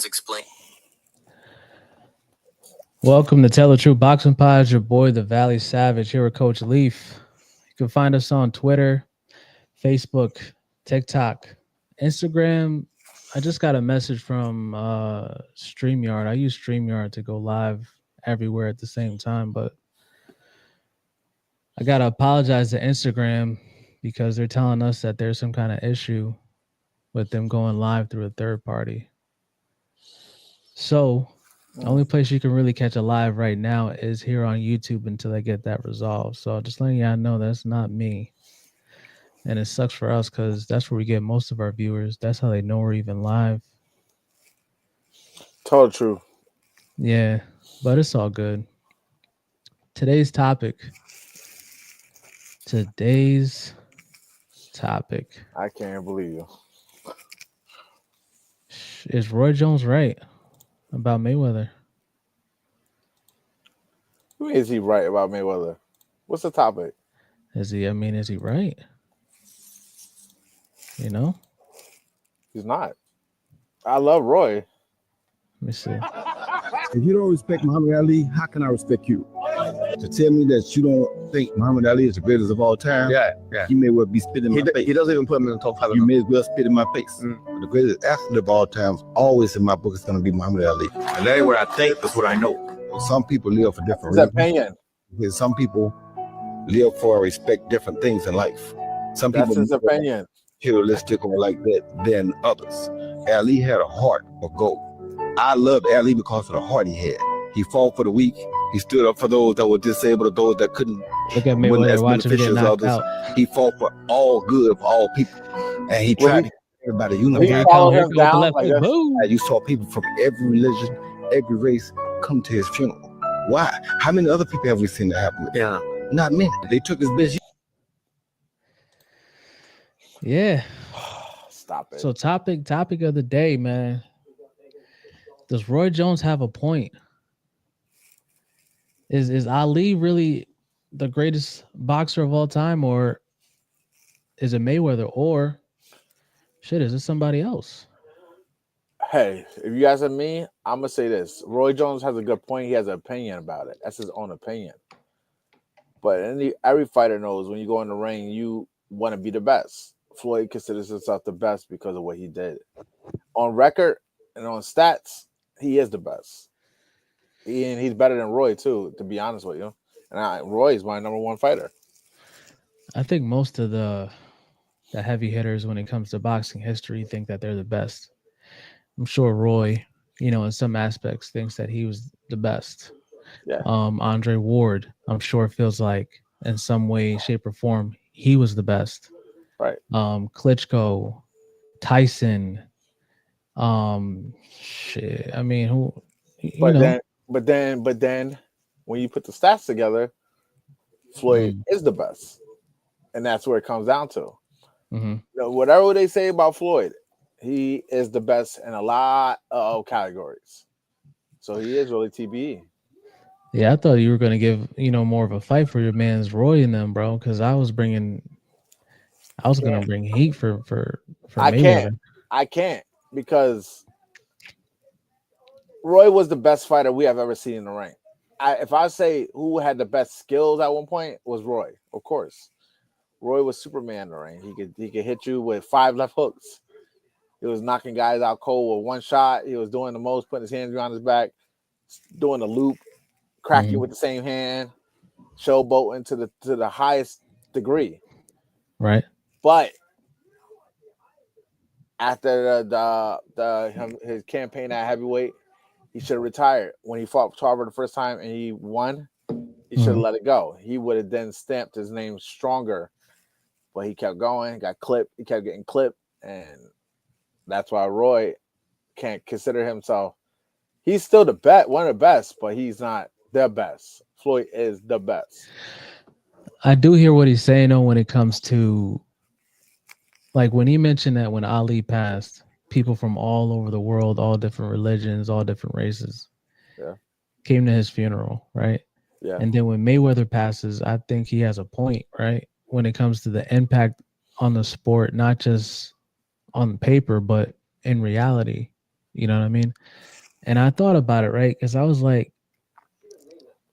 explain. Welcome to Tell the True Boxing Pod. It's your boy, the Valley Savage, here with Coach Leaf. You can find us on Twitter, Facebook, TikTok, Instagram. I just got a message from StreamYard. I use StreamYard to go live everywhere at the same time, but I got to apologize to Instagram because they're telling us that there's some kind of issue with them going live through a third party. So the only place you can really catch a live right now is here on YouTube until I get that resolved. So just letting y'all know that's not me. And it sucks for us because that's where we get most of our viewers. That's how they know we're even live. Tell the truth. Yeah, but it's all good. Today's topic. I can't believe you. Is Roy Jones right about Mayweather? Who is he right about Mayweather? What's the topic? Is he right? You know? He's not. I love Roy. Let me see. If you don't respect Muhammad Ali, how can I respect you? To tell me that you don't think Muhammad Ali is the greatest of all time, you may well be spitting in my face. He doesn't even put him in the top 5. You may as well spit in my face. The greatest athlete of all time, always in my book, is going to be Muhammad Ali. And that ain't what I think, that's what I know. Some people live for different His reasons. opinion. Because some people live for or respect different things in life. Some That's people his opinion. materialistic or like that than others. Ali had a heart of gold. I loved Ali because of the heart he had. He fought for the weak. He stood up for those that were disabled or those that couldn't. Look at Mayweather, watch him get knocked out. He fought for all good for all people. And he tried to get everybody He unified. followed him down like this. You saw people from every religion, every race come to his funeral. Why? How many other people have we seen that happen with? Yeah. Not many. They took his best. Yeah. Stop it. So topic of the day, man. Does Roy Jones have a point? Is Ali really the greatest boxer of all time, or is it Mayweather, or shit, is it somebody else? Hey, if you guys are me, I'm gonna say this. Roy Jones has a good point. He has an opinion about it. That's his own opinion. But every fighter knows when you go in the ring, you want to be the best. Floyd considers himself the best because of what he did. On record and on stats, he is the best. And he's better than Roy too, to be honest with you. And Roy is my number one fighter. I think most of the heavy hitters when it comes to boxing history think that they're the best. I'm sure Roy, in some aspects thinks that he was the best. Yeah. Andre Ward, I'm sure feels like in some way, shape, or form, he was the best. Right. Klitschko, Tyson, shit. I mean, who? But then, when you put the stats together, Floyd is the best, and that's where it comes down to. Whatever they say about Floyd, he is the best in a lot of categories. So he is really TBE. Yeah, I thought you were going to give more of a fight for your man's Roy and them, bro, because I was going to bring heat for Mayweather. I can't because Roy was the best fighter we have ever seen in the ring. If I say who had the best skills at one point, it was Roy, of course. Roy was Superman in the ring. He could hit you with 5 left hooks. He was knocking guys out cold with one shot. He was doing the most, putting his hands behind his back, doing the loop, cracking with the same hand, showboating to the highest degree. Right. But after his campaign at heavyweight, he should have retired. When he fought Tarver the first time and he won, he should have let it go. He would have then stamped his name stronger. But he kept going, got clipped. He kept getting clipped. And that's why Roy can't consider himself. He's still the best, one of the best, but he's not the best. Floyd is the best. I do hear what he's saying, though, when it comes to, like, when he mentioned that when Ali passed, people from all over the world, all different religions, all different races, came to his funeral, right? Yeah. And then when Mayweather passes, I think he has a point, right? When it comes to the impact on the sport, not just on paper, but in reality. You know what I mean? And I thought about it, right? Because I was like,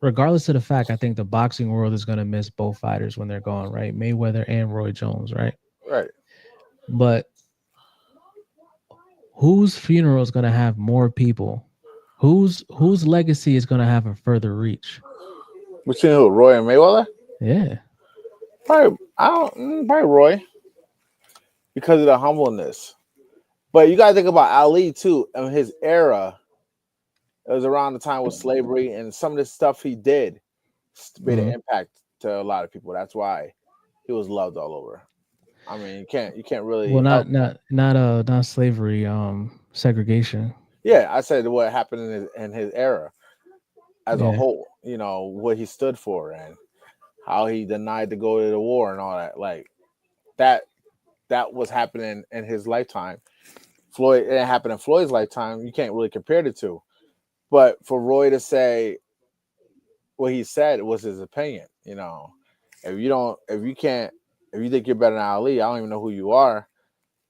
regardless of the fact, I think the boxing world is going to miss both fighters when they're gone, right? Mayweather and Roy Jones, right? Right. But whose funeral is going to have more people? Whose legacy is going to have a further reach? Between who? Roy and Mayweather? Yeah. Probably Roy because of the humbleness. But you gotta think about Ali too, and his era. It was around the time with slavery and some of the stuff he did made an impact to a lot of people. That's why he was loved all over. I mean, you can't really Well, help. not slavery, segregation. Yeah, I said what happened in his era as a Yeah. whole. You know what he stood for and how he denied to go to the war and all that. Like that was happening in his lifetime. Floyd, it happened in Floyd's lifetime. You can't really compare the two. But for Roy to say what he said was his opinion, you know. If you think you're better than Ali, I don't even know who you are.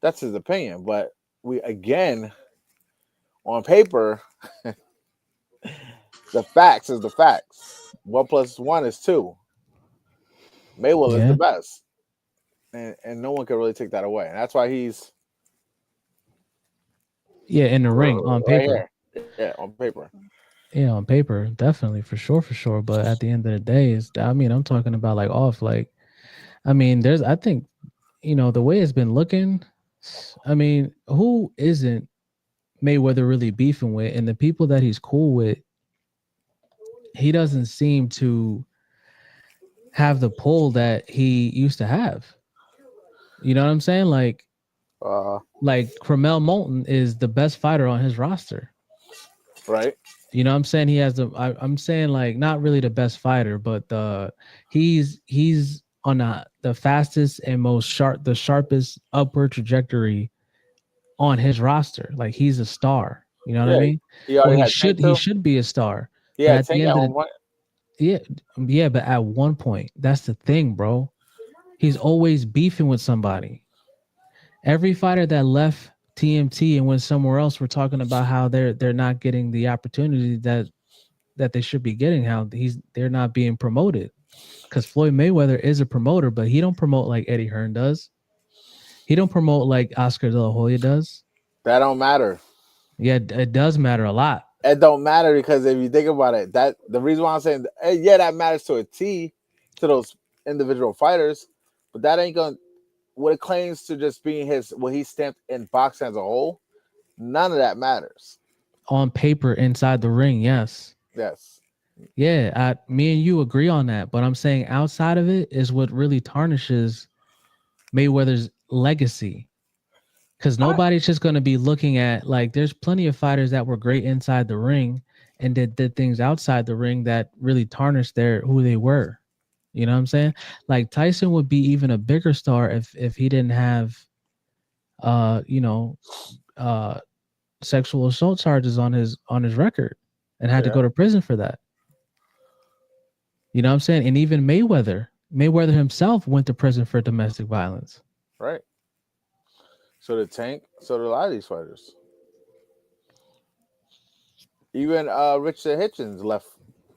That's his opinion. But we again on paper, the facts is the facts. 1+1 is 2. Mayweather is Yeah. the best. And no one can really take that away. And that's why he's Yeah, in the ring on right paper. here. Yeah, on paper. Yeah, on paper, definitely for sure. But at the end of the day, I'm talking about like off. Like, I mean, I think, the way it's been looking. I mean, who isn't Mayweather really beefing with? And the people that he's cool with, he doesn't seem to have the pull that he used to have. You know what I'm saying? Uh, Like Cromell Moulton is the best fighter on his roster. right. You know what I'm saying? He has I'm saying like not really the best fighter, but he's on the fastest and the sharpest upward trajectory on his roster. Like he's a star. You know what I Yeah. mean? He Or already had Tank he too. should be a star. But Yeah, at the Tank at end of one the point. yeah, yeah, but at one point, that's the thing, bro. He's always beefing with somebody. Every fighter that left TMT and went somewhere else, we're talking about how they're not getting the opportunity that they should be getting, how they're not being promoted. Because Floyd Mayweather is a promoter, but he don't promote like Eddie Hearn does. He don't promote like Oscar De La Hoya does. That don't matter. Yeah, it does matter a lot. It don't matter because if you think about it, that the reason why I'm saying yeah, that matters to a T to those individual fighters, but that ain't gonna what it claims to just being what he stamped in boxing as a whole. None of that matters. On paper, inside the ring, yes. Yes. Yeah, me and you agree on that. But I'm saying outside of it is what really tarnishes Mayweather's legacy. Because nobody's just going to be looking at, like, there's plenty of fighters that were great inside the ring and did things outside the ring that really tarnished who they were. You know what I'm saying? Like Tyson would be even a bigger star if he didn't have you know, sexual assault charges on his record and had to go to prison for that. You know what I'm saying? And even Mayweather himself went to prison for domestic violence. Right. So did Tank. So did a lot of these fighters. Even Richard Hitchens left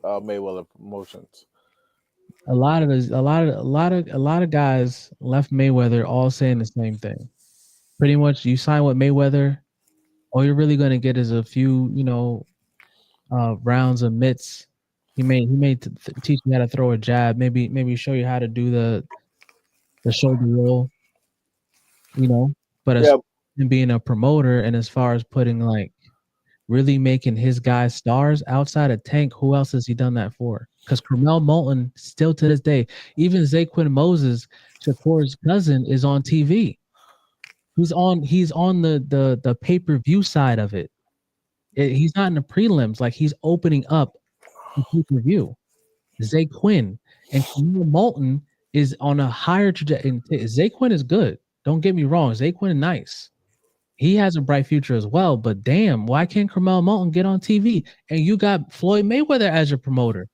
Mayweather Promotions. A lot of guys left Mayweather all saying the same thing. Pretty much, you sign with Mayweather, all you're really going to get is a few, rounds of mitts. He may teach you how to throw a jab, maybe show you how to do the shoulder roll, But as being a promoter and as far as putting like really making his guys stars outside of Tank, who else has he done that for? Because Cromell Moulton, still to this day, even Zaquin Moses, Shakur's cousin, is on TV. He's on the pay-per-view side of it. He's not in the prelims, like he's opening up the pay-per-view. Zaquin and Cromell Moulton is on a higher trajectory. Zaquin is good. Don't get me wrong. Zaquin is nice. He has a bright future as well, but damn, why can't Cromell Moulton get on TV? And you got Floyd Mayweather as your promoter.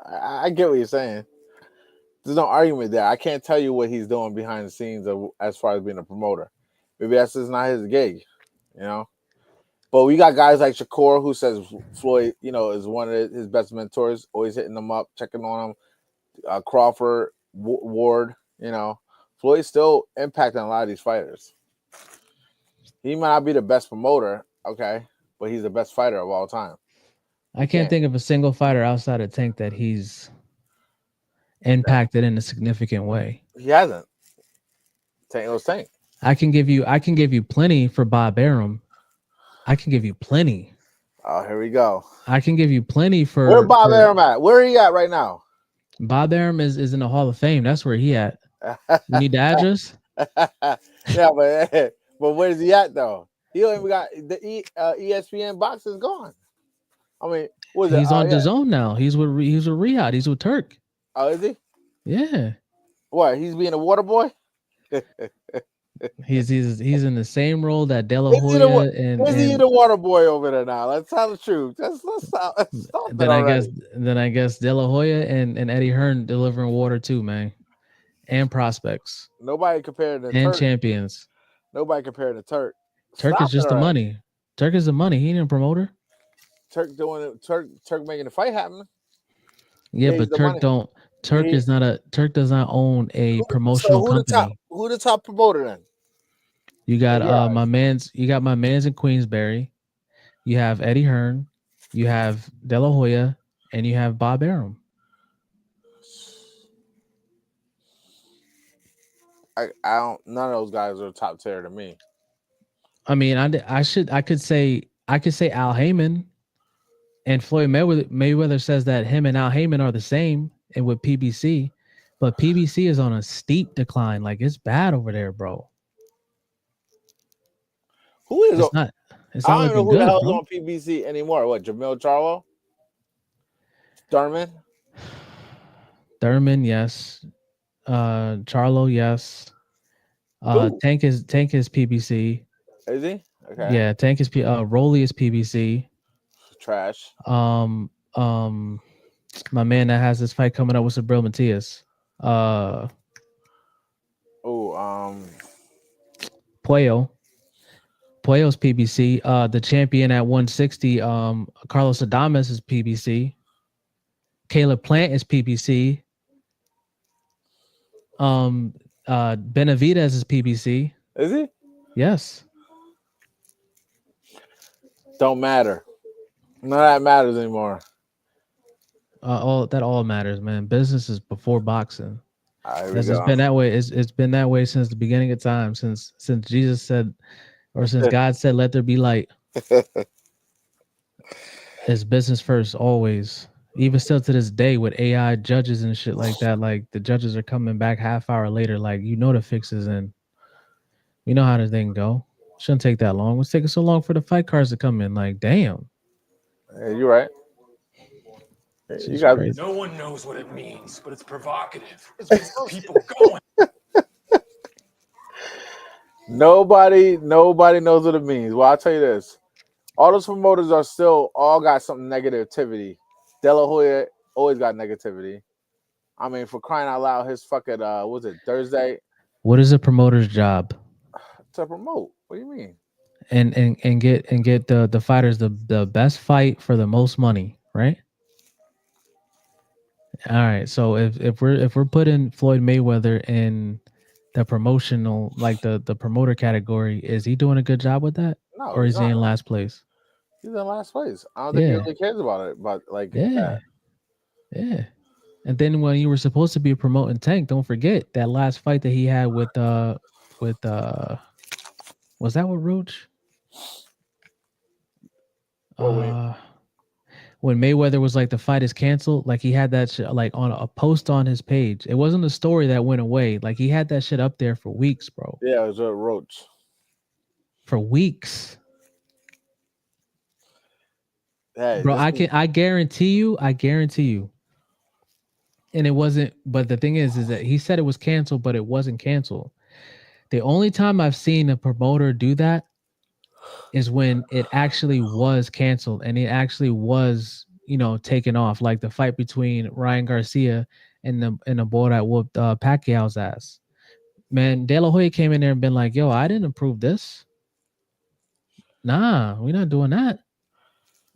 I get what you're saying. There's no argument there. I can't tell you what he's doing behind the scenes as far as being a promoter. Maybe that's just not his gig, you know. But we got guys like Shakur who says Floyd, is one of his best mentors, always hitting them up, checking on him. Crawford, Ward, Floyd's still impacting a lot of these fighters. He might not be the best promoter, okay, but he's the best fighter of all time. I can't think of a single fighter outside of Tank that he's impacted in a significant way. He hasn't. Tank was Tank. I can give you plenty for Bob Arum. I can give you plenty. Oh, here we go. I can give you plenty for where Bob Arum at? Where are he at right now? Bob Arum is in the Hall of Fame. That's where he at. You need the address? Yeah, but where's he at though? He don't even got the ESPN box is gone. I mean, he's on DAZN now. He's with Riyadh. He's with Turk. Oh, is he? Yeah. What? He's being a water boy? He's in the same role that De La Hoya is he the water boy over there now? Let's tell the truth. Let's stop then I guess De La Hoya and Eddie Hearn delivering water too, man, and prospects. Nobody compared to and Turk. Champions. Nobody compared to Turk. Turk is just the money. Turk is the money. He ain't a promoter. Turk doing it. Turk making the fight happen. Yeah, but Turk don't. Turk is not a. Turk does not own a promotional company. Who the top promoter then? You got my man's. You got my man's in Queensberry. You have Eddie Hearn. You have De La Hoya, and you have Bob Arum. I don't. None of those guys are top tier to me. I mean, I could say Al Heyman, and Floyd Mayweather says that him and Al Heyman are the same, and with PBC, but PBC is on a steep decline. Like it's bad over there, bro. Who is it's not I don't know who the hell's on PBC anymore. What, Jamil Charlo? Thurman, yes. Charlo, yes. Tank is PBC. Is he? Okay. Yeah, Tank is Rolly is PBC. Trash. My man that has this fight coming up with Sabril Matias. Puello's PBC. The champion at 160, Carlos Adames is PBC. Caleb Plant is PBC. Benavidez is PBC. Is he? Yes. Don't matter. None of that matters anymore. All matters, man. Business is before boxing. It's been that way. It's been that way since the beginning of time. Since Jesus said, or since God said, "Let there be light." It's business first, always. Even still to this day, with AI judges and shit like that, like the judges are coming back half hour later. Like the fixes, and we know how the thing go. Shouldn't take that long. What's taking so long for the fight cards to come in? Like, damn. Yeah, you're right. You got no one knows what it means, but it's provocative. It's gets people going. Nobody knows what it means. Well, I'll tell you this: all those promoters are still all got some negativity. De La Hoya always got negativity. I mean, for crying out loud, his fucking was it Thursday? What is a promoter's job? To promote. What do you mean? And get the fighters the best fight for the most money, right? All right. So if we're putting Floyd Mayweather in the promotional, like the promoter category, is he doing a good job with that? No, or is he in last place? He's in last place. I don't think he really cares about it, but like yeah. And then when you were supposed to be promoting Tank, don't forget that last fight that he had with was that with Roach? When Mayweather was like, the fight is canceled, like he had that shit like on a post on his page. It wasn't a story that went away. Like he had that shit up there for weeks, bro. Yeah, it was a Roach. For weeks. Hey, bro, I guarantee you. And it wasn't, but the thing is that he said it was canceled, but it wasn't canceled. The only time I've seen a promoter do that is when it actually was canceled and it actually was, taken off. Like the fight between Ryan Garcia and the boy that whooped Pacquiao's ass. Man, De La Hoya came in there and been like, "Yo, I didn't approve this. Nah, we're not doing that."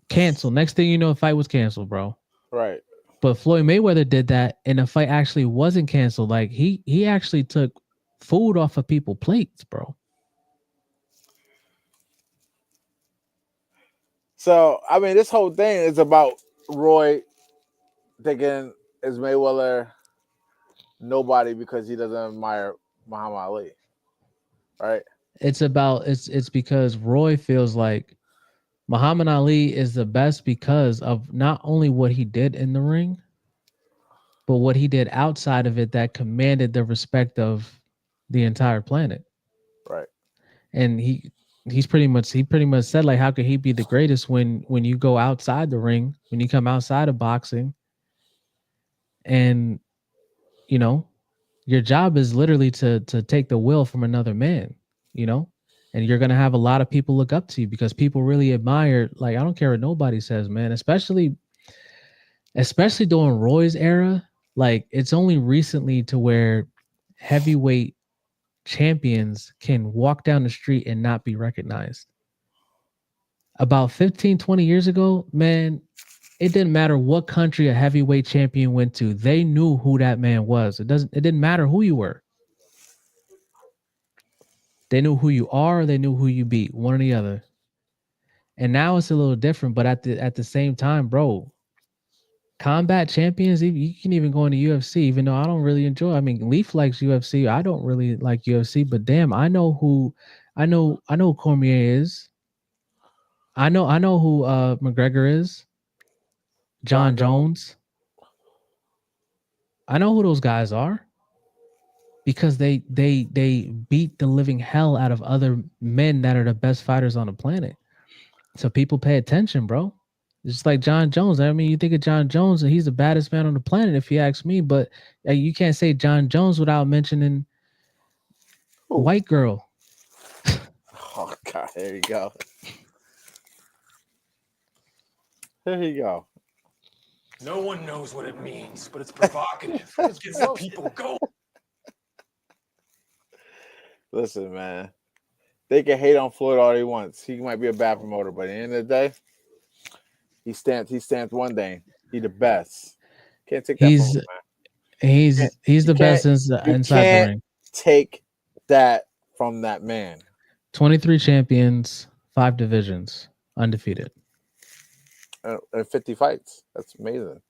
Cancel. Next thing you know, the fight was canceled, bro. Right. But Floyd Mayweather did that, and the fight actually wasn't canceled. Like he actually took food off of people's plates, bro. So I mean, this whole thing is about Roy thinking is Mayweather nobody because he doesn't admire Muhammad Ali, right? It's because Roy feels like Muhammad Ali is the best because of not only what he did in the ring, but what he did outside of it that commanded the respect of the entire planet. Right. And he pretty much said, like, how could he be the greatest when you go outside the ring, when you come outside of boxing, and you know your job is literally to take the will from another man, you know, and you're gonna have a lot of people look up to you because people really admire. Like, I don't care what nobody says, man. Especially during Roy's era. Like, it's only recently to where heavyweight champions can walk down the street and not be recognized. About 15, 20 years ago, man, it didn't matter what country a heavyweight champion went to. They knew who that man was. It didn't matter who you were. They knew who you are, they knew who you beat, one or the other. And now it's a little different, but at the same time, bro, combat champions, you can even go into UFC, even though I don't really enjoy. I mean, Leaf likes UFC. I don't really like UFC, but damn, I know who Cormier is. I know who McGregor is. John Jones. I know who those guys are because they beat the living hell out of other men that are the best fighters on the planet. So people pay attention, bro. It's just like John Jones. I mean, you think of John Jones, and he's the baddest man on the planet, if you ask me. But you can't say John Jones without mentioning White Girl. Oh God, there you go. There you go. No one knows what it means, but it's provocative. It gets the people going. Listen, man. They can hate on Floyd all they want. He might be a bad promoter, but at the end of the day, he stamped one thing. He the best. Can't take that from him, man. He's the best inside the ring. Take that from that man. 23 champions, 5 divisions, undefeated. 50 fights. That's amazing.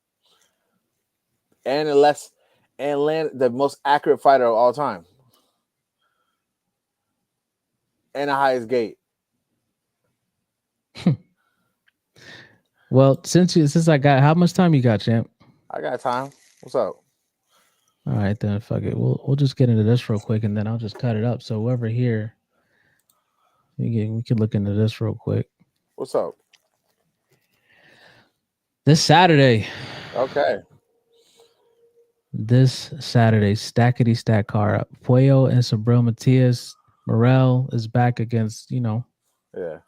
And land the most accurate fighter of all time. And the highest gate. Well, since I got, how much time you got, champ? I got time. What's up? All right, then fuck it. We'll just get into this real quick, and then I'll just cut it up. So whoever here, we can look into this real quick. What's up? This Saturday. Okay. This Saturday, stackety stack car up. Puello and Sabril Matias. Morel is back against, Yeah.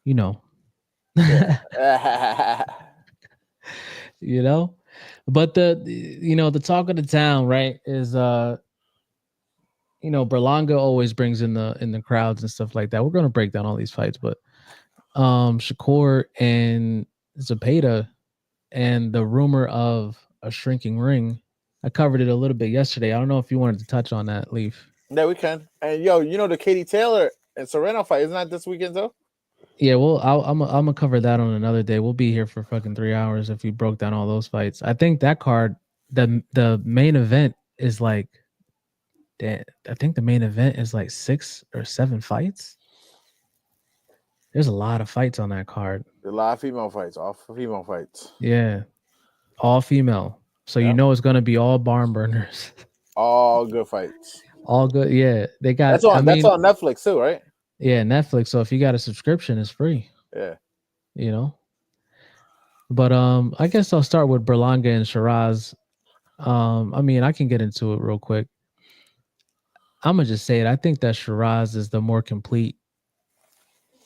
Yeah. But the talk of the town, right, is Berlanga always brings in the crowds and stuff like that. We're going to break down all these fights, but Shakur and Zepeda and the rumor of a shrinking ring, I covered it a little bit yesterday. I don't know if you wanted to touch on that, Leaf. Yeah, we can. And the Katie Taylor and Serena fight, isn't that this weekend though? Yeah, well, I'm gonna cover that on another day. We'll be here for fucking 3 hours if we broke down all those fights. I think that card, the main event is like, I think the main event is like 6 or 7 fights. There's a lot of fights on that card. A lot of female fights, all female fights. Yeah, all female. So it's gonna be all barn burners. All good fights. All good. Yeah, they got. That's on Netflix too, right? Yeah, Netflix. So if you got a subscription, it's free. Yeah. But I guess I'll start with Berlanga and Shiraz. I mean, I can get into it real quick. I'm gonna just say it. I think that Shiraz is the more complete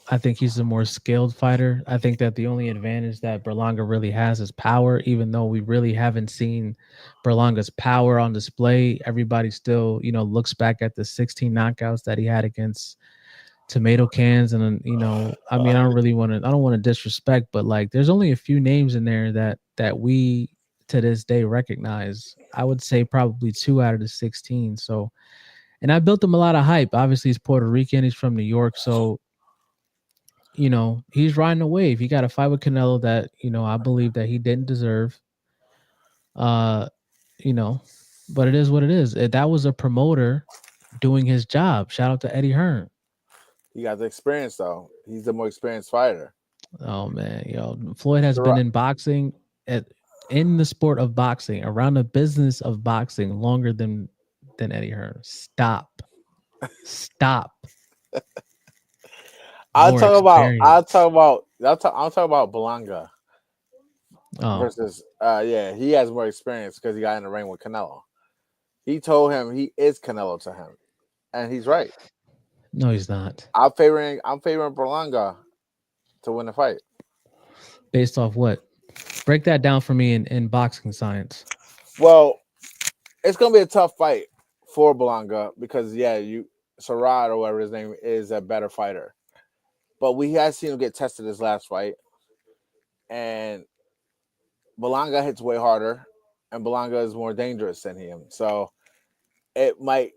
I think he's a more skilled fighter. I think that the only advantage that Berlanga really has is power, even though we really haven't seen Berlanga's power on display. Everybody still, looks back at the 16 knockouts that he had against tomato cans. And, I mean, I don't want to disrespect, but like there's only a few names in there that we to this day recognize. I would say probably 2 out of the 16. So, and I built him a lot of hype. Obviously, he's Puerto Rican, he's from New York. So, he's riding a wave. He got a fight with Canelo that, I believe that he didn't deserve. Uh, you know, but it is what it is. That was a promoter doing his job. Shout out to Eddie Hearn. He got the experience though. He's the more experienced fighter. Oh man, Floyd has been in boxing in the sport of boxing, around the business of boxing longer than Eddie Hearn. Stop. I'll talk about Berlanga versus he has more experience because he got in the ring with Canelo. He told him he is Canelo to him, and he's right. No, he's not. I'm favoring Berlanga to win the fight. Based off what? Break that down for me in boxing science. Well, it's gonna be a tough fight for Berlanga because Sarad or whatever his name is a better fighter. But we have seen him get tested his last fight. And Berlanga hits way harder. And Berlanga is more dangerous than him. So it might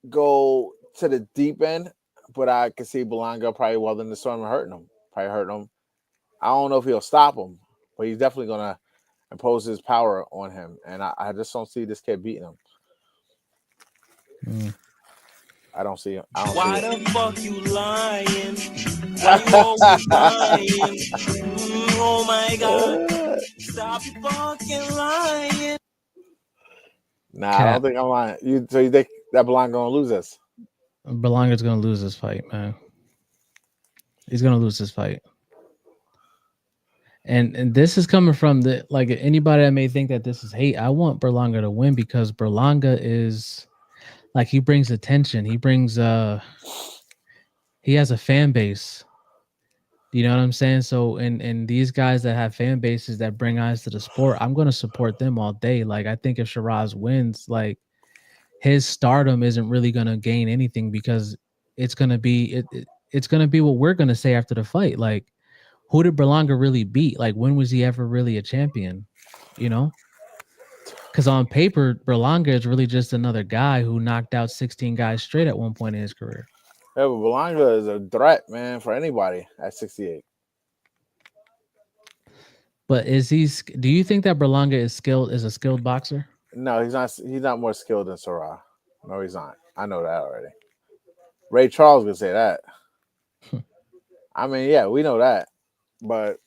go to the deep end. But I can see Berlanga probably weathering the storm and hurting him. I don't know if he'll stop him. But he's definitely going to impose his power on him. And I just don't see this kid beating him. I don't see him. Why the fuck you lying? Why you always lying? Oh my God. Stop fucking lying. Nah, I don't think I'm lying. So you think that Berlanga gonna lose this? Berlanga's gonna lose this fight, man. He's gonna lose this fight. And this is coming from anybody that may think that this is hate. I want Berlanga to win because Berlanga is like he brings attention. He brings he has a fan base. You know what I'm saying? So and these guys that have fan bases that bring eyes to the sport, I'm gonna support them all day. Like I think if Shiraz wins, like his stardom isn't really gonna gain anything because it's gonna be it's gonna be what we're gonna say after the fight. Like, who did Berlanga really beat? Like, when was he ever really a champion? Because on paper, Berlanga is really just another guy who knocked out 16 guys straight at one point in his career. Yeah, but Berlanga is a threat, man, for anybody at 68. But do you think that Berlanga is a skilled boxer? No, he's not. He's not more skilled than Sarah. No, he's not. I know that already. Ray Charles could say that. I mean, yeah, we know that. But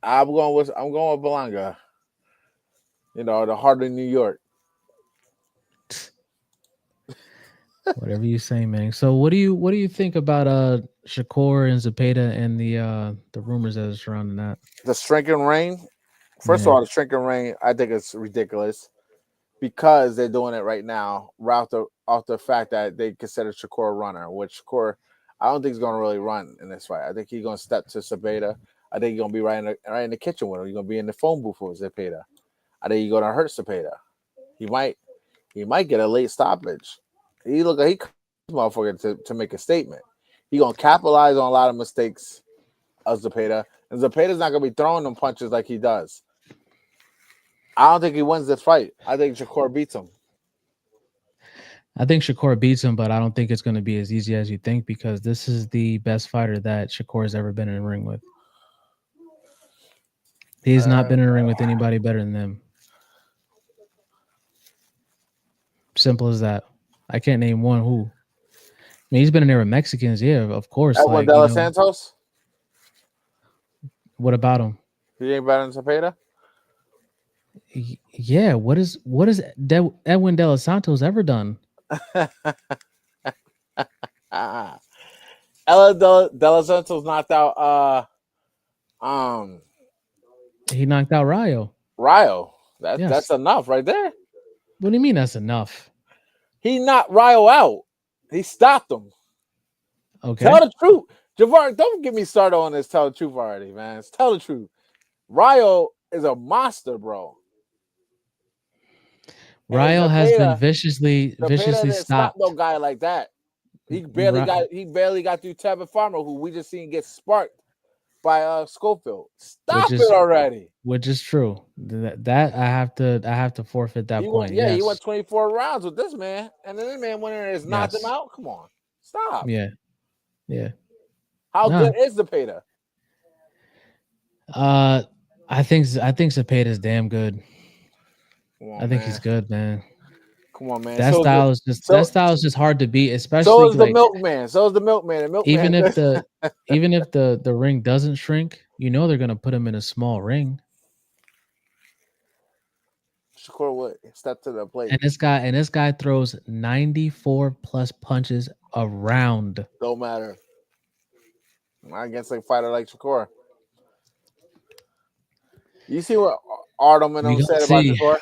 I'm going with Berlanga. The heart of New York. Whatever you say, man. So what do you think about Shakur and Zepeda and the rumors that are surrounding that? The shrinking reign. First of all, the shrinking reign, I think it's ridiculous because they're doing it right now, off the fact that they consider Shakur a runner, which Shakur, I don't think he's going to really run in this fight. I think he's going to step to Zepeda. I think he's going to be right in the kitchen with him. He's going to be in the phone booth with Zepeda. I think he's going to hurt Zepeda. He might get a late stoppage. He look like he motherfucker to make a statement. He gonna capitalize on a lot of mistakes of Zepeda, and Zepeda's not gonna be throwing them punches like he does. I don't think he wins this fight. I think Shakur beats him. I think Shakur beats him, but I don't think it's gonna be as easy as you think because this is the best fighter that Shakur has ever been in a ring with. He's not been in a ring with anybody better than them. Simple as that. I can't name one who. I mean, he's been in there with Mexicans, yeah, of course. Like, De Los Santos? What about him? He ain't better than Zepeda? Yeah, what is Edwin De Los Santos ever done? Ella De Los Santos knocked out he knocked out Rayo. That's enough right there. What do you mean that's enough? He knocked Rayo out. He stopped him. Okay. Tell the truth. Javar, don't get me started on this. Tell the truth already, man. Tell the truth. Ryo is a monster, bro. And Ryo has been Zepeda viciously didn't stop stopped. no guy like that. He barely got through Tevin Farmer, who we just seen get sparked by Schofield. Stop it already. Which is true. That I have to forfeit that point. He went 24 rounds with this man, and then this man went in there and knocked him out. Come on, stop. Yeah. How good is Zepeda? I think Zepeda is damn good. On, I think he's good, man. Come on, man. That style is just hard to beat, especially. So is the milkman. The milkman. Even if the ring doesn't shrink, you know they're gonna put him in a small ring. Shakur would step to the plate. And this guy throws 94 plus punches a round. Don't matter. Not against a fighter like Shakur. You see what Artem and them said about Shakur?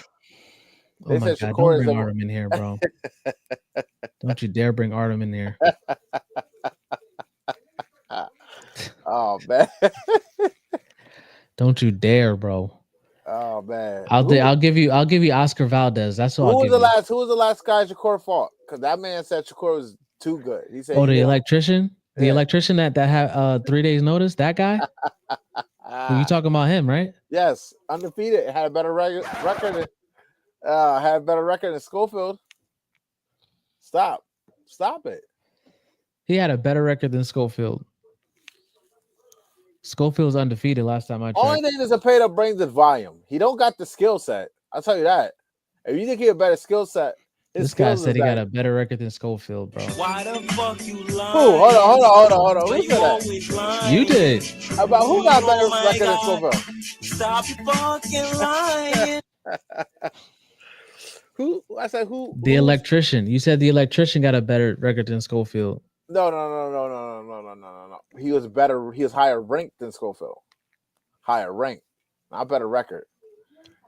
They said Shakur don't bring Artem in here, bro. Don't you dare bring Artem in here. Oh man. Don't you dare, bro. Oh man. I'll give you Oscar Valdez. That's all. Who was the last guy Shakur fought? Because that man said Shakur was too good. He said, the electrician? The electrician that had 3 days notice, that guy? You talking about him, right? Yes, undefeated. Had a better record than Schofield. Stop it. He had a better record than Schofield. Schofield's undefeated last time I checked. Only thing is Zepeda brings the volume. He don't got the skill set. I'll tell you that. If you think he had a better skill set, this guy said he got a better record than Schofield, bro. Why the fuck you lying? Hold on. Who said that? You did. About who got a better record than Schofield? Stop you fucking lying. Who? I said who? The electrician. You said the electrician got a better record than Schofield. No. He was better. He was higher ranked than Schofield. Higher ranked, not better record.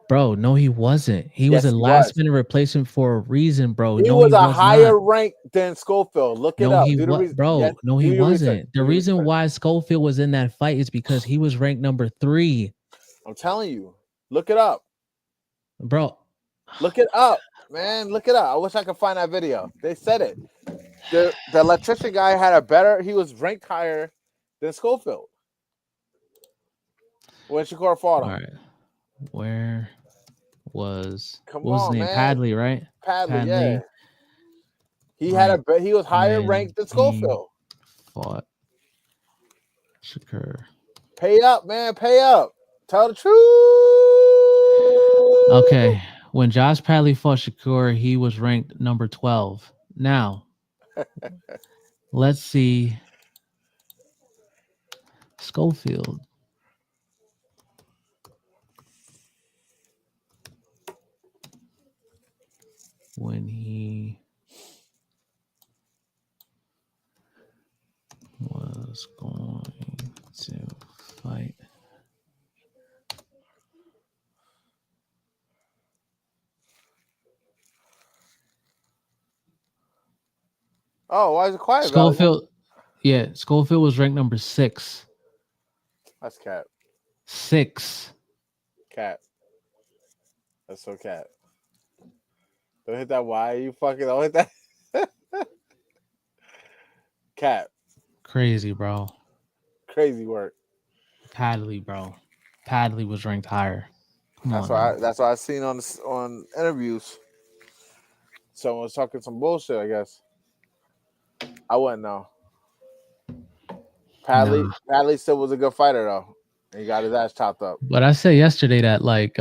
Bro, no, he wasn't. He was a last-minute replacement for a reason, bro. He was a higher rank than Schofield. Look it up. He wasn't. The reason why Schofield was in that fight is because he was ranked number 3. I'm telling you. Look it up. Bro. Look it up, man. Look it up. I wish I could find that video. They said it. The electrician guy he was ranked higher than Schofield when Shakur fought him. All right. Where was what was his name? Man. Padley, right? Padley, yeah. He was higher ranked than Schofield. Fought Shakur. Pay up, man. Pay up. Tell the truth. Okay. When Josh Padley fought Shakur, he was ranked number 12. Now, let's see Schofield. When he was going to fight. Oh, why is it quiet? Schofield, Schofield was ranked number 6. That's cap. 6. Cap. That's so cap. Don't hit that Y. You fucking don't hit that. Cap. Crazy, bro. Crazy work. Padley, bro. Padley was ranked higher. That's why I seen on interviews. Someone was talking some bullshit, I guess. I wouldn't know. Padley still was a good fighter though. He got his ass chopped up. But I said yesterday that like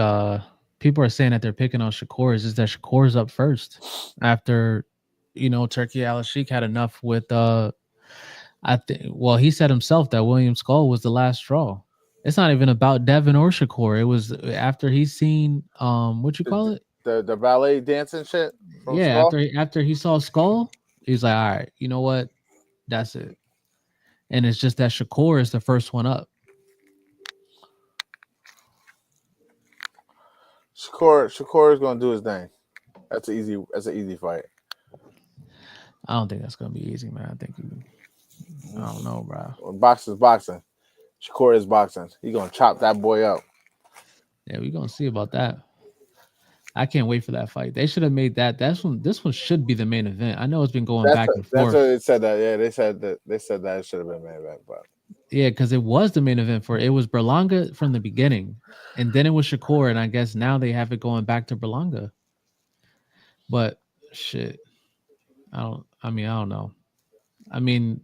people are saying that they're picking on Shakur is that Shakur's up first after Turkey Al-Sheikh had enough with he said himself that William Skull was the last straw. It's not even about Devin or Shakur. It was after he's seen what you call it? The ballet dancing shit. Yeah, Skull? after he saw Skull, he's like, all right, you know what? That's it. And it's just that Shakur is the first one up. Shakur is gonna do his thing. That's an easy fight. I don't think that's gonna be easy, man. I think I don't know, bro. Well, boxing's boxing. Shakur is boxing. He gonna chop that boy up. Yeah, we're gonna see about that. I can't wait for that fight. They should have made that. This one should be the main event. I know it's been going back and That's forth. what they said. That yeah, they said that it should have been main event, but Yeah, because it was the main event for it was Berlanga from the beginning, and then it was Shakur, and I guess now they have it going back to Berlanga. But shit, I don't know. I mean,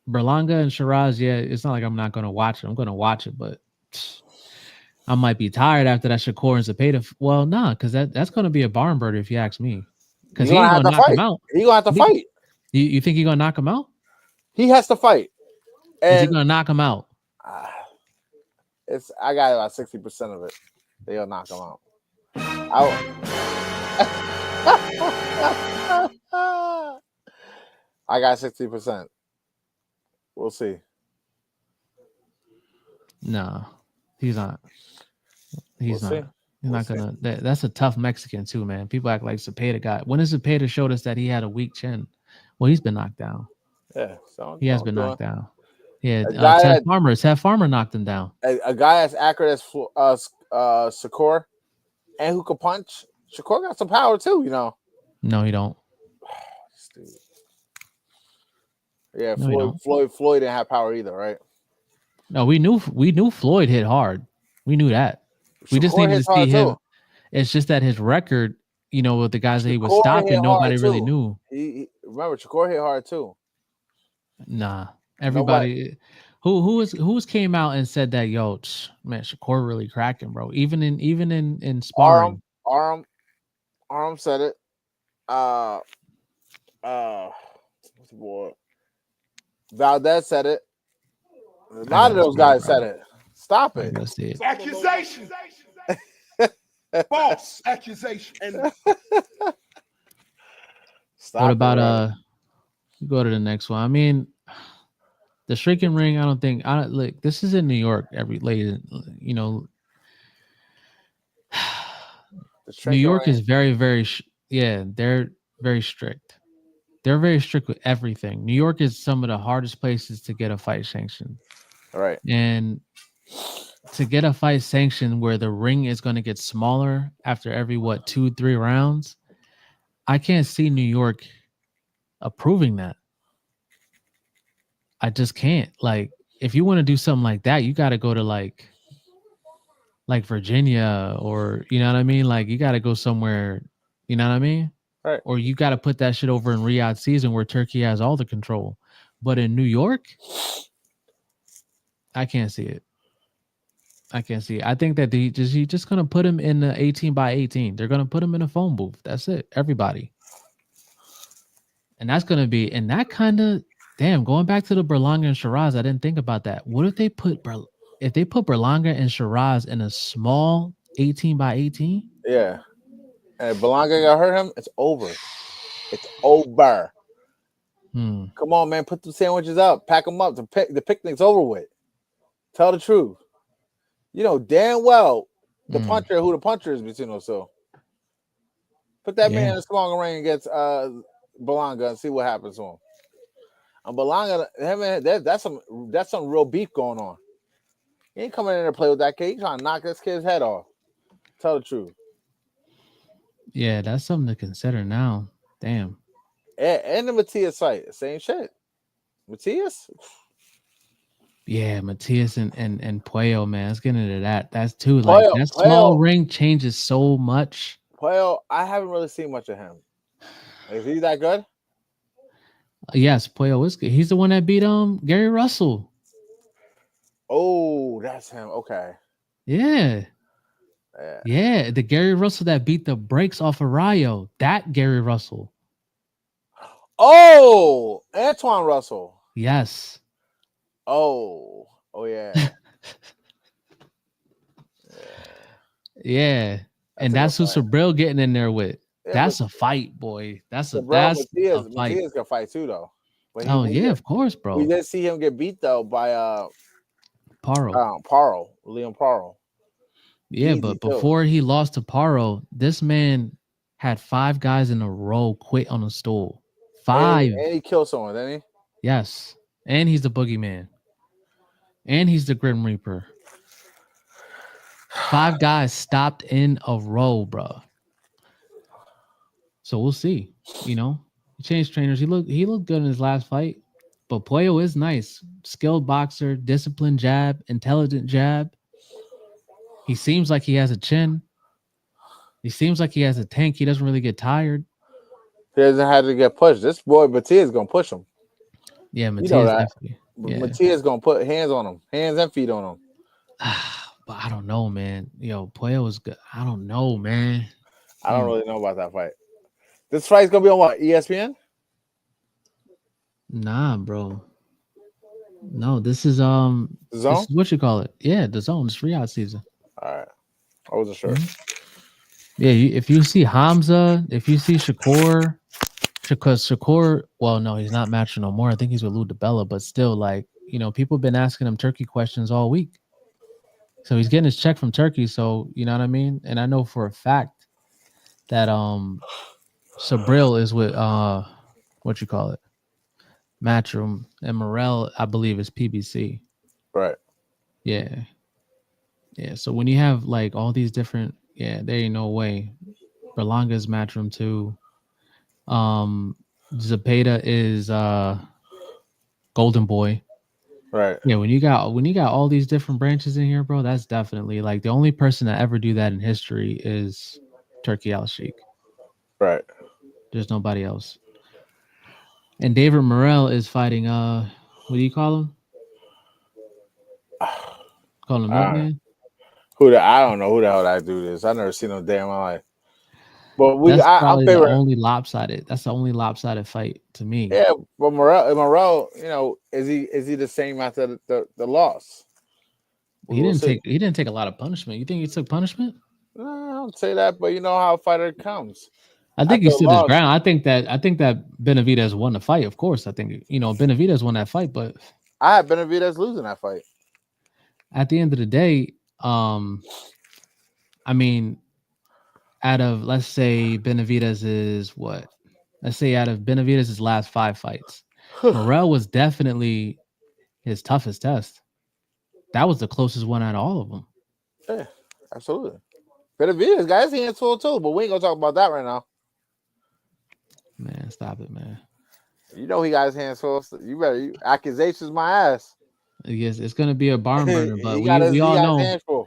Berlanga and Shiraz, yeah, it's not like I'm not gonna watch it. I'm gonna watch it, but I might be tired after that Shakur and Zepeda. Well, nah, because that's gonna be a barn burner if you ask me. Because he ain't gonna knock him out. He gonna have to fight. You think he gonna knock him out? He has to fight. Is he And gonna knock him out? I got about 60% of it. They'll knock him out. I got 60%. We'll see. No, he's not. He's We'll not. see. He's not gonna. That's a tough Mexican too, man. People act like Zepeda got. When has Zepeda showed us that he had a weak chin? Well, he's been knocked down. Yeah, so He has been knocked down. Yeah, Ted Farmer knocked him down. A guy as accurate as Shakur and who could punch. Shakur got some power too, you know. No, he don't. Yeah, No, Floyd didn't have power either, right? No, we knew Floyd hit hard. We knew that. We just Shakur needed to hits see hard, him. too. It's just that his record, you know, with the guys that he was Shakur stopping, hit nobody hard, really too. knew. Remember, Shakur hit hard too. Nah, everybody who came out and said that, yo, man, Shakur really cracking, bro. Even in sparring. Aram said it. What's the boy? Valdez said it. A lot of those guys said it. Stop it. It's accusation. False accusation. Stop what about it, go to the next one. I mean, the Shrinking Ring, I don't think look, this is in New York you know. New York is very, very they're very strict. They're very strict with everything. New York is some of the hardest places to get a fight sanctioned. All right. And to get a fight sanctioned where the ring is going to get smaller after every 2-3 rounds, I can't see New York approving that. I just can't. Like, if you want to do something like that, you got to go to like Virginia, or you know what I mean? Like, you got to go somewhere, you know what I mean? Right. Or you got to put that shit over in Riyadh season where Turkey has all the control. But in New York, I can't see it. I think that he's just gonna put him in the 18x18. They're gonna put him in a phone booth. That's it. Everybody. And that's gonna be, and that kind of, damn, going back to the Berlanga and Shiraz, I didn't think about that. What if they put Berlanga and Shiraz in a small 18x18? Yeah. And if Berlanga got hurt him, it's over. It's over. Come on, man. Put the sandwiches up. Pack them up. The picnic's over with. Tell the truth. You know damn well who the puncher is between those two. Put that man in a stronger ring against Berlanga and see what happens to him. And Berlanga, that's some real beef going on. He ain't coming in there to play with that kid. He's trying to knock this kid's head off. Tell the truth. Yeah, that's something to consider now. Damn. And the Matias fight, same shit. Matias? Yeah, Matias and Puello, man. Let's get into that. That's too like that small ring changes so much. Puello, I haven't really seen much of him. Is he that good? Yes, Puello is good. He's the one that beat Gary Russell. Oh, that's him. Okay. Yeah. Yeah, the Gary Russell that beat the brakes off of Rayo. That Gary Russell. Oh, Antoine Russell. Yes. Oh yeah. Yeah. And that's who Sabril getting in there with. Yeah, that's a fight, boy. That's a fight. Matias can fight too, though. Of course, bro. We did see him get beat though by Paro. Liam Paro. Yeah, easy but before he lost to Paro, this man had 5 guys in a row quit on a stool. 5. And he killed someone, didn't he? Yes. And he's the boogeyman. And he's the Grim Reaper. 5 guys stopped in a row, bro. So we'll see. You know, he changed trainers. He looked good in his last fight. But Puello is nice. Skilled boxer, disciplined jab, intelligent jab. He seems like he has a chin. He seems like he has a tank. He doesn't really get tired. He doesn't have to get pushed. This boy Matias gonna push him. Yeah, You know Matias that. definitely. Yeah. Matias gonna put hands on him, hands and feet on him. But I don't know, man. Yo, Puello is good. I don't know, man. I don't really know about that fight. This fight's gonna be on what? ESPN? Nah, bro. No, this is The this Zone? is what you call it. Yeah, the Zone. It's Riyadh season. All right. I wasn't sure. Yeah, if you see Hamza, if you see Shakur, because Shakur, well, no, he's not matching no more. I think he's with Lou DiBella, but still, like, you know, people have been asking him Turkey questions all week. So he's getting his check from Turkey. So, you know what I mean? And I know for a fact that Sabril is with what you call it? Matchroom, and Morel, I believe, is PBC. Right. Yeah. Yeah. So when you have like all these different, there ain't no way. Berlanga's Matchroom too. Zapata is Golden Boy. Right. Yeah, when you got all these different branches in here, bro, that's definitely like the only person that ever do that in history is Turkey Al Sheikh. Right. There's nobody else. And David Morrell is fighting what do you call him? Call him Milkman? I don't know who the hell that dude is. I never seen him day in my life. But That's I'm probably favorite. the only lopsided. That's the only lopsided fight to me. Yeah, but Morel, you know, is he the same after the loss? He didn't take a lot of punishment. You think he took punishment? No, I don't say that, but you know how a fighter comes. I think he stood his ground. I think that Benavidez won the fight. Of course, I think Benavidez won that fight, but I had Benavidez losing that fight. At the end of the day, I mean, out of let's say Benavidez's last 5 fights, Morel was definitely his toughest test. That was the closest one out of all of them. Yeah, absolutely. Benavidez, guys, he hands full too, but we ain't gonna talk about that right now. Man, stop it, man. You know he got his hands full. You accusations my ass. Yes, it's gonna be a barn burner, but we all know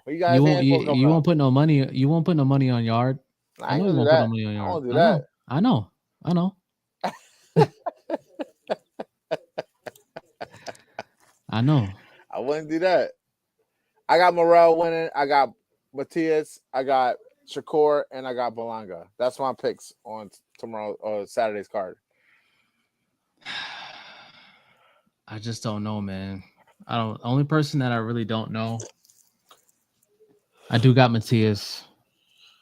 you won't put no money. You won't put no money on Yard. I know you won't put no money on Yard. I won't do that. I know. I know. I wouldn't do that. I got Morel winning. I got Matias. I got Shakur, and I got Berlanga. That's my picks on tomorrow or Saturday's card. I just don't know, man. Only person that I really don't know. I do got Matias.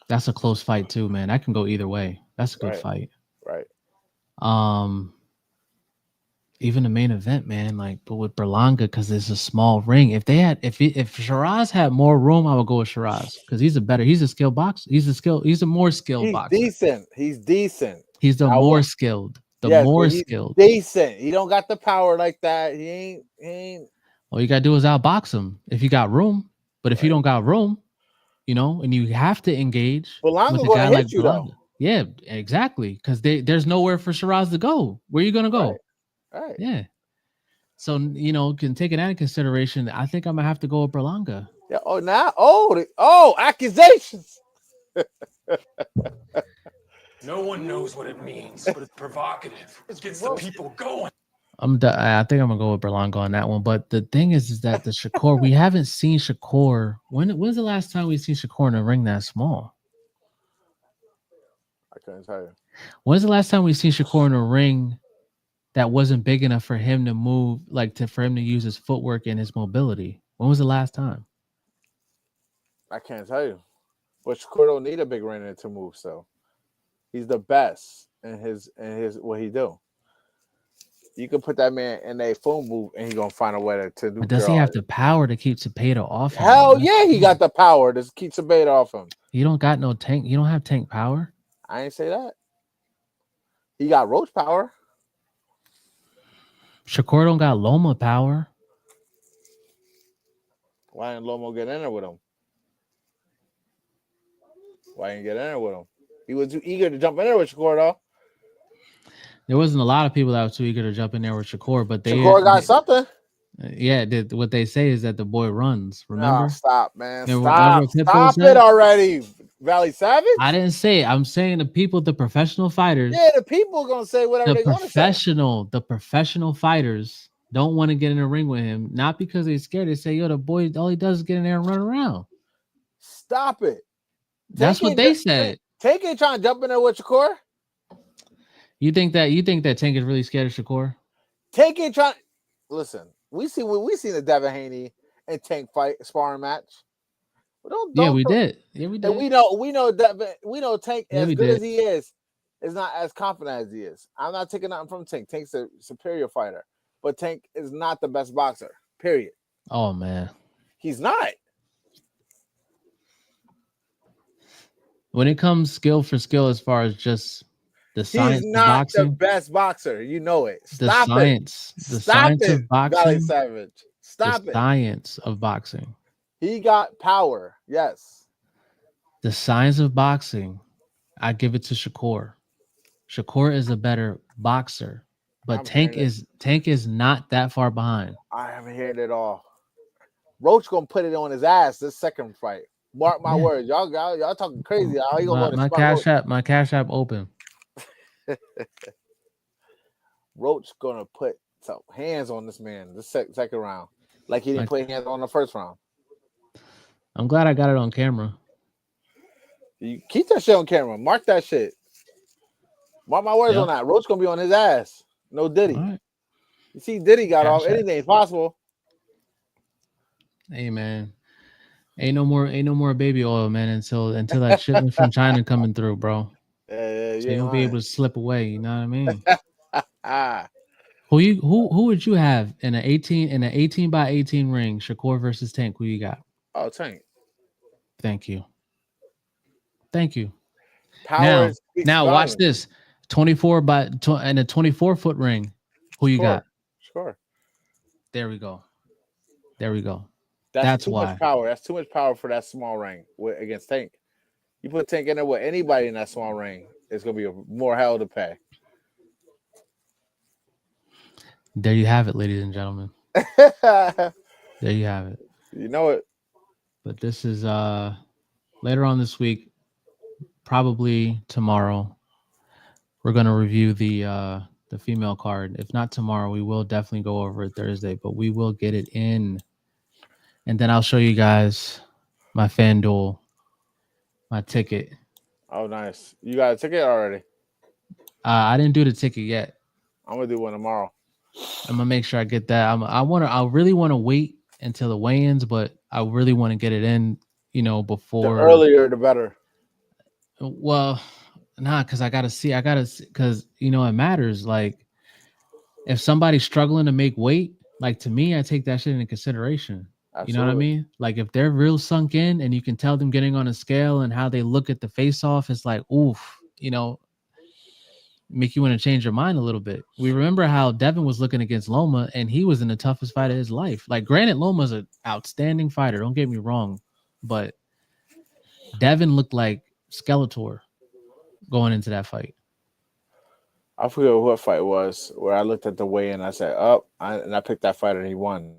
That's a close fight too, man. That can go either way. That's a good fight. Right. Even the main event, man, like, but with Berlanga, because it's a small ring. If Shiraz had more room, I would go with Shiraz because he's a skilled boxer. He's a more skilled boxer. He's decent. He's the more skilled. Skilled. Decent. He don't got the power like that. He ain't. All you gotta do is outbox him if you got room. But if you don't got room, and you have to engage Berlanga with a guy like Berlanga. Yeah, exactly. Because there's nowhere for Shiraz to go. Where are you gonna go? Right. Yeah. So can take it into consideration. I think I'm gonna have to go with Berlanga. Yeah. Accusations. No one knows what it means, but it's provocative. It gets the people going. I think I'm gonna go with Berlanga on that one. But the thing is that the Shakur, we haven't seen Shakur. When's the last time we've seen Shakur in a ring that small? I couldn't tell you. When's the last time we've seen Shakur in a ring that wasn't big enough for him to move, for him to use his footwork and his mobility? When was the last time? I can't tell you. But Shakur don't need a big ring to move, so he's the best in his what he do. You can put that man in a full move, and he's gonna find a way to do. But does he have the power to keep Zapata off him? Hell yeah, he got the power to keep Zapata off him. You don't got no tank. You don't have tank power. I ain't say that. He got roach power. Shakur don't got Loma power. Why didn't Lomo get in there with him? Why didn't he get in there with him? He was too eager to jump in there with Shakur, though. There wasn't a lot of people that were too eager to jump in there with Shakur, but Shakur got something. what they say is that the boy runs. Oh, Remember? stop, man. Remember Stop. what Pitbull Stop said? it already, Valley Savage. I didn't say it. I'm saying the professional fighters. Yeah, the people are gonna say whatever they want to say. The professional fighters don't want to get in a ring with him, not because they're scared. They say, yo, the boy, all he does is get in there and run around. Stop it. That's what they said. Tank ain't trying to jump in there with Shakur. You think that Tank is really scared of Shakur? Tank ain't trying. Listen, we seen the Devin Haney and Tank fight sparring match. We did. Yeah, we did. And we know Tank, as good as he is not as confident as he is. I'm not taking nothing from Tank. Tank's a superior fighter, but Tank is not the best boxer. Period. Oh man, he's not. When it comes skill for skill, as far as just the science he's not of boxing, the best boxer. You know it. The science of boxing, Valley Savage. Stop the it. Science of boxing. He got power. Yes. The science of boxing. I give it to Shakur. Shakur is a better boxer, but Tank is not that far behind. I haven't heard it all. Roach gonna put it on his ass this second fight. Mark my words. Y'all talking crazy. How you gonna my cash app open. Roach gonna put some hands on this man this second round, like he didn't put hands on the first round. I'm glad I got it on camera. You keep that shit on camera. Mark that shit. Mark my words on that. Roach gonna be on his ass. No Diddy. Right. You see, Diddy got off. Anything's possible. Hey man, ain't no more baby oil, man. Until that shipment from China coming through, bro. So you don't be able to slip away. You know what I mean? Who would you have in an 18 by 18 ring? Shakur versus Tank. Who you got? Oh, Tank. Thank you. Power now watch this. 24 by in a 24-foot ring. Who you got? Sure. There we go. That's too much power. That's too much power for that small ring against Tank. You put Tank in there with anybody in that small ring, it's gonna be more hell to pay. There you have it, ladies and gentlemen. There you have it. You know it. But this is later on this week, probably tomorrow. We're gonna review the female card. If not tomorrow, we will definitely go over it Thursday, but we will get it in. And then I'll show you guys my FanDuel, my ticket. Oh, nice. You got a ticket already? I didn't do the ticket yet. I'm gonna do one tomorrow. I'm gonna make sure I get that. I really want to wait until the weigh-ins, but I really want to get it in, before. The earlier the better. Well, because I gotta see, because it matters. Like, if somebody's struggling to make weight, like, to me, I take that shit into consideration. Absolutely. You know what I mean? Like, if they're real sunk in and you can tell them getting on a scale and how they look at the face-off, it's like, oof, make you want to change your mind a little bit. We remember how Devin was looking against Loma, and he was in the toughest fight of his life. Like, granted, Loma's an outstanding fighter. Don't get me wrong, but Devin looked like Skeletor going into that fight. I forget what fight it was where I looked at the weigh-in and I said, and I picked that fighter and he won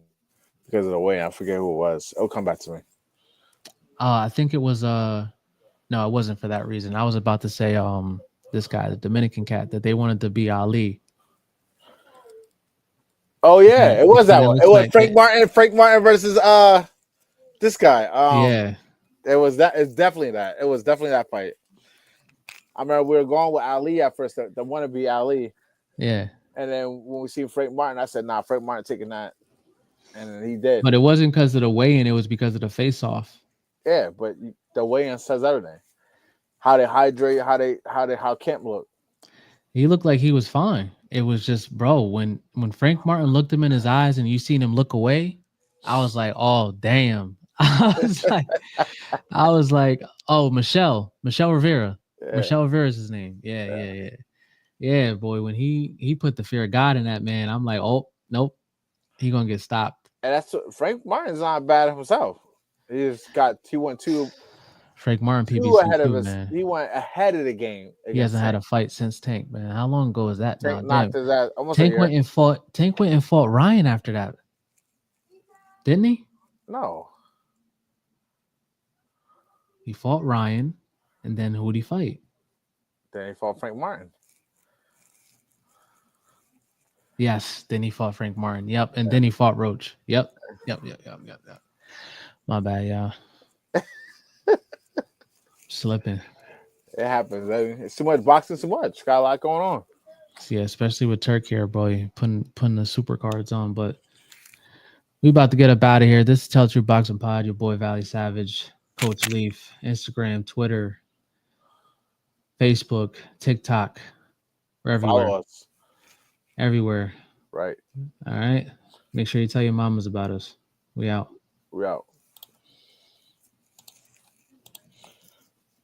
because of the weigh-in. I forget who it was. It'll come back to me. I think it was no, it wasn't for that reason. I was about to say this guy, the Dominican cat, that they wanted to be Ali. Oh yeah, it was that one. It was Frank Martin versus this guy. Yeah. It was that. It's definitely that. It was definitely that fight. I remember we were going with Ali at first, the wannabe Ali. Yeah. And then when we seen Frank Martin, I said, "Nah, Frank Martin taking that," and then he did. But it wasn't because of the weigh-in; it was because of the face-off. Yeah, but the weigh-in says everything. How they hydrate, how Kemp looked. He looked like he was fine. It was just, bro, when Frank Martin looked him in his eyes and you seen him look away, I was like, oh damn. I was like, oh, Michelle Rivera. Yeah. Michelle Rivera is his name. Yeah, boy. When he put the fear of God in that man, I'm like, oh, Nope. He gonna get stopped. And that's Frank Martin's not bad himself. He just got went two Frank Martin ahead PBC of too, us. man. He went ahead of the game. He hasn't had a Tank. fight since Tank, man. How long ago was that now? Tank knocked Damn. his ass almost Tank a year. went and fought Ryan after that. Didn't he? No. He fought Ryan, and then who'd he fight? Then he fought Frank Martin. Yes, then he fought Frank Martin. Yep, and then he fought Roach. Yep. My bad, y'all. Slipping. It happens. It's too much boxing, too much. Got a lot going on. Yeah, especially with Turk here, boy, putting the super cards on. But we about to get up out of here. This is Tell True Boxing Pod, your boy Valley Savage, Coach Leaf, Instagram, Twitter, Facebook, TikTok. We're everywhere. Follow us. Everywhere. Right. All right. Make sure you tell your mamas about us. We out. We out.